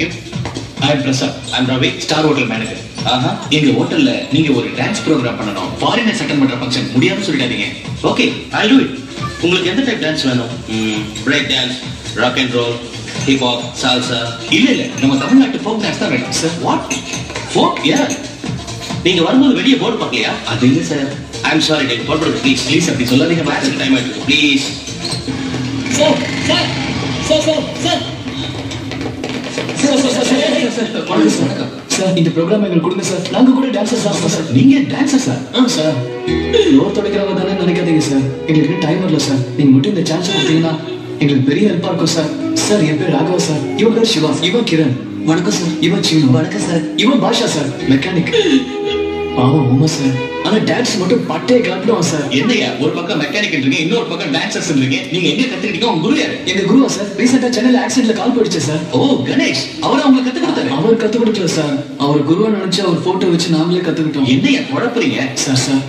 Thank you. I am Prasad. I am Ravi, star hotel manager. எங்க ஹோட்டல்ல நீங்க ஒரு டான்ஸ் ப்ரோக்ராம் பண்ணணும். ஃபாரினர்ஸ் அட்டெண்ட் பண்ற ஃபங்க்ஷன் முடியாதுன்னு சொல்லிடாதீங்க. Okay, I do it. உங்களுக்கு எந்த டைப் டான்ஸ் வேணும்? Break dance, rock and roll, hip hop, salsa? இல்ல நம்ம தமிழ்நாட்டு ஃபோக் டான்ஸ் தான் வேணும். Sir what? ஃபோக்? யா. நீங்க வரும்போது வெளியே போர்டு பார்க்கலையா? அது இல்ல sir. I am sorry, take board please. Please அப்படி சொல்லாதீங்க. மேட்ச் டைம் ஆயிடுச்சு. Please. Sir sir sir sir sir, இந்த ப்ரோக்ராம் எங்களுக்கு கொடுங்க சார். நாங்க கூட டான்சர்ஸ் தான் சார். நீங்க டான்சர் சார்? சார், ஃப்ளோர் தொடக்கிறவங்க தானே நினைக்காதீங்க சார். எங்களுக்கு டைம் வரல சார். நீங்க மட்டும் இந்த சான்ஸ் கொடுத்தீங்கன்னா எங்களுக்கு பெரிய ஹெல்ப்பா இருக்கும் சார். சார், என் பேர் ராகவா சார். இவன் பேர் சிவா. இவன் கிரண். வணக்கம் சார். இவன் சீனு. வணக்கம் சார். இவன் பாஷா சார், மெக்கானிக். பாவம் உமா சார், ஆனா டான்ஸ் மட்டும் பட்டே கிளப்பிடுவான் சார். என்னையா ஒரு பக்கம் மெக்கானிக் இருக்கீங்க, இன்னொரு பக்கம் டான்சர்ஸ் இருக்கீங்க. நீங்க எங்க கத்துக்கிட்டீங்க? உங்க குரு யாரு? எங்க குருவா சார், ரீசெண்டா சென்னையில ஆக்சிடென்ட்ல கால் போயிடுச்சு சார். ஓ கணேஷ், அவர் உங்களுக்கு கத்து கொடுத்தாரு? அவர் கத்து கொடுக்கல சார். அவர் குருவா நினைச்சு அவர் போட்டோ வச்சு நாங்களே கத்துக்கிட்டோம். என்னையா குழப்பறீங்க? சார்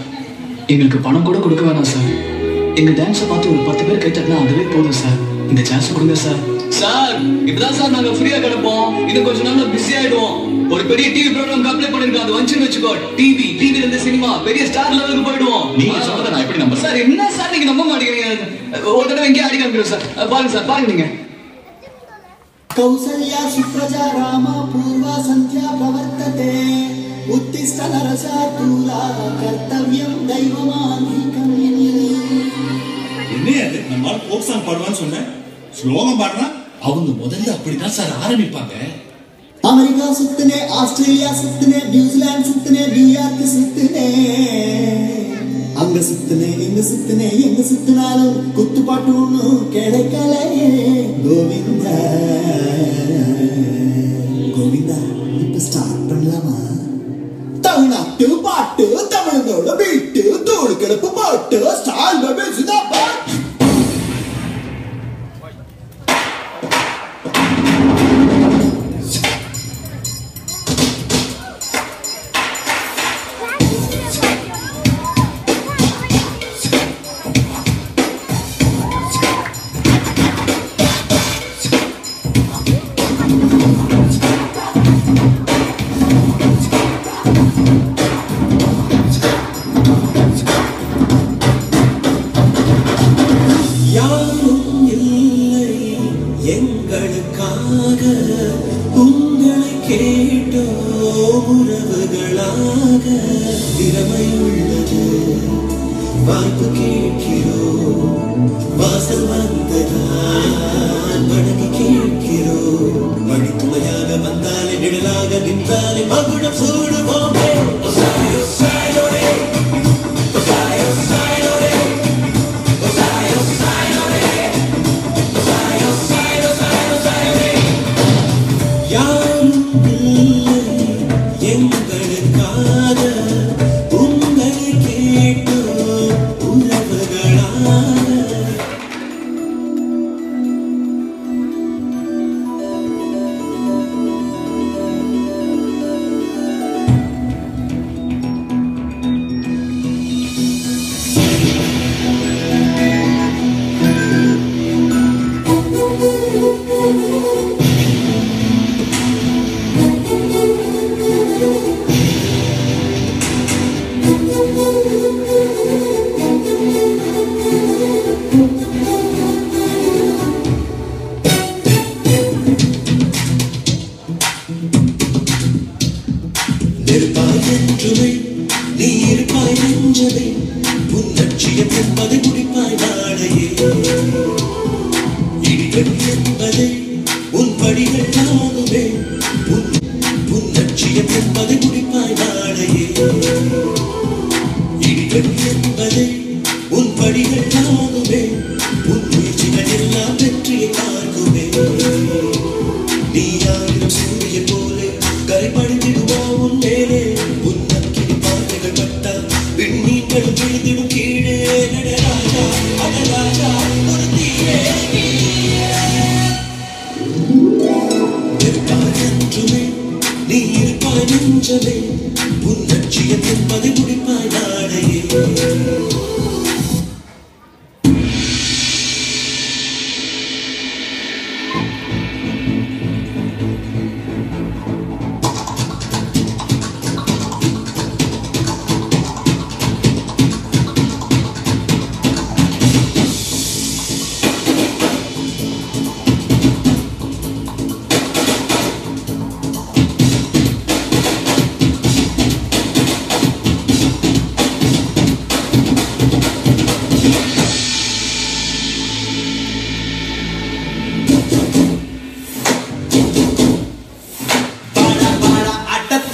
எங்களுக்கு பணம் கூட கொடுக்க வேணாம் சார். எங்க டான்ஸை பார்த்து ஒரு 10 பேர் கை தட்டினா அதுவே போதும் சார். இந்த சான்ஸ் கொடுங்க சார். சார், இப்பதான் சார் நாங்க ஃப்ரீயா கிடப்போம். இன்னும் கொஞ்ச நாள்ல பிஸி ஆயிடுவோம். ஒரு பெரிய டிவி ப்ரோகிராம் அப்ளை பண்ணிருக்கோம். அது வந்துச்சுன்னு வச்சுக்கோ, டிவில இருந்து சினிமா பெரிய ஸ்டார் லெவலுக்கு போயிடுவோம். நீங்க சொல்றத நான் எப்படி நம்ப? சார், என்ன சார் நீங்க நம்ப மாட்டேங்கிறீங்க? ஒரு தடவை எங்கேயே அடி காமிக்கிறோம் சார். பாருங்க சார், பாருங்க நீங்க. கௌசல்யா சுப்ரஜா ராமா பூர்வா சந்தியா பிரவர்த்ததே உத்திஷ்ட நரசார்தூலா கர்த்தவ்யம் தெய்வமான்ஹிகம். என்ன அது? நம்ம ஃபோக் சாங் பாடுவான்னு சொன்னேன், ஸ்லோகம் பாடுறா. அவங்க முதல்ல அப்படிதான் சார் ஆரம்பிப்பாங்க. அமெரிக்கா சுத்துனே, ஆஸ்திரேலியா சுத்துனே, நியூசிலாந்து சுத்துனே, நியூயார்க் சுத்துனே, அங்க சுத்துனே, இங்க சுத்துனே, எங்க சுத்தினாலும் குத்துப்பாட்டு ஒண்ணும் கிடைக்கலையே. கோவிந்தா கோவிந்தா, இப்ப ஸ்டார்ட் பண்ணலாமா? தமிழ்நாட்டு பாட்டு, தமிழனோட வீட்டு, தோடு கிளப்பு பாட்டு, ஸ்டால் பேசுதா பாட்டு.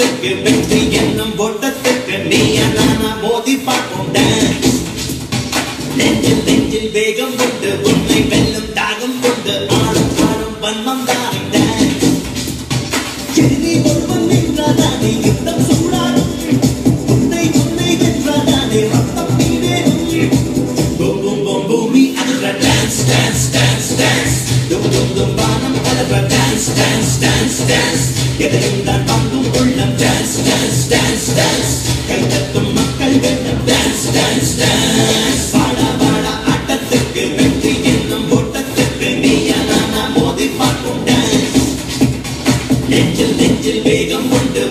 ஆட்டத்துக்கு வெற்றி என்னும் ஓட்டத்துக்கு நீ நானா மோதி பார்ப்போம் டான்ஸ் நெஞ்சில் நெஞ்சில் வேகம் கொண்டு உன்னை வெல்லும் தாகம் கொண்டு ஆடும் ஆடும் வன்மம் தானே டான்ஸ் எதிரி ஒருவன் நின்றாதானே யுத்தம் சூடாடும் உன்னை உன்னை வென்றாதானே ரத்தம் நீவேறும் பூம் பூம் பூம் பூமி அதுல டான்ஸ் டான்ஸ் டான்ஸ் டான்ஸ் தும் தும் தும் வானம் அதுல டான்ஸ் டான்ஸ் டான்ஸ் டான்ஸ் எதையும் தான் பங்கும் உள்ளம் டான்ஸ் டான்ஸ் டான்ஸ் டான்ஸ் கைத்தட்டும் மக்கள் வெள்ளம் டான்ஸ் டான்ஸ் டான்ஸ் வாடா வாடா ஆட்டத்துக்கு வெற்றி என்னும் ஓட்டத்துக்கு நீயா நானா மோதி பார்க்கும் டான்ஸ் நெஞ்சில் நெஞ்சில் வேகம் கொண்டு